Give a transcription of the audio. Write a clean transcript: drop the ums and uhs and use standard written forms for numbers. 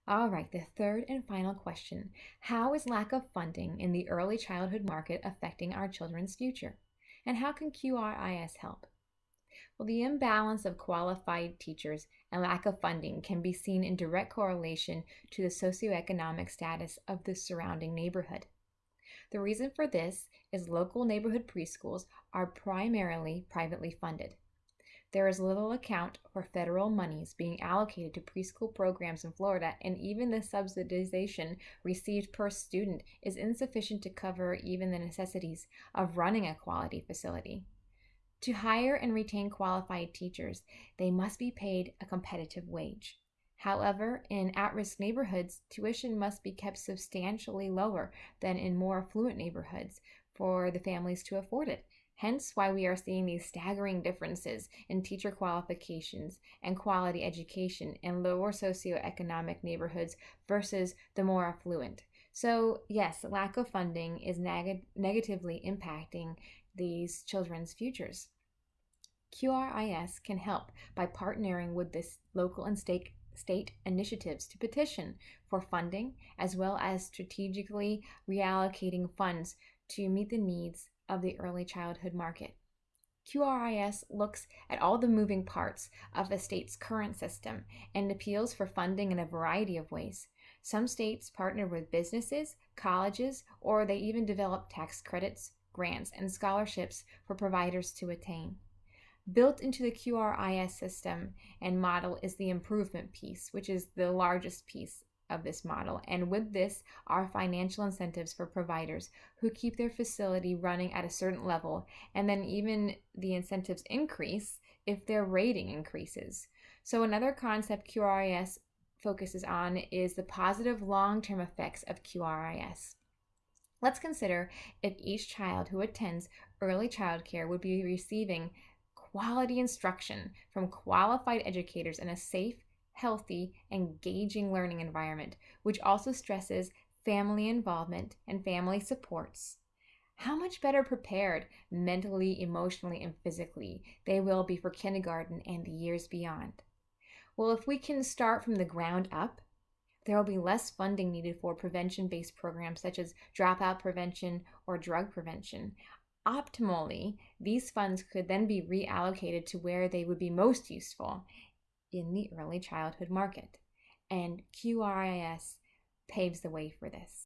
All right, the third and final question. How is lack of funding in the early childhood market affecting our children's future? And how can QRIS help? Well, the imbalance of qualified teachers and lack of funding can be seen in direct correlation to the socioeconomic status of the surrounding neighborhood. The reason for this is local neighborhood preschools are primarily privately funded. There is little account for federal monies being allocated to preschool programs in Florida, and even the subsidization received per student is insufficient to cover even the necessities of running a quality facility. To hire and retain qualified teachers, they must be paid a competitive wage. However, in at risk neighborhoods, tuition must be kept substantially lower than in more affluent neighborhoods for the families to afford it. Hence, why we are seeing these staggering differences in teacher qualifications and quality education in lower socioeconomic neighborhoods versus the more affluent. So, yes, lack of funding is negatively impacting these children's futures. QRIS can help by partnering with this local and state initiatives to petition for funding, as well as strategically reallocating funds to meet the needs of the early childhood market. QRIS looks at all the moving parts of a state's current system and appeals for funding in a variety of ways. Some states partner with businesses, colleges, or they even develop tax credits, grants, and scholarships for providers to attain. Built into the QRIS system and model is the improvement piece, which is the largest piece of this model. And with this are financial incentives for providers who keep their facility running at a certain level, and then even the incentives increase if their rating increases. So another concept QRIS focuses on is the positive long-term effects of QRIS. Let's consider if each child who attends early childcare would be receiving quality instruction from qualified educators in a safe, healthy, engaging learning environment, which also stresses family involvement and family supports. How much better prepared mentally, emotionally, and physically they will be for kindergarten and the years beyond. Well, if we can start from the ground up, there will be less funding needed for prevention-based programs such as dropout prevention or drug prevention. Optimally, these funds could then be reallocated to where they would be most useful in the early childhood market. And QRIS paves the way for this.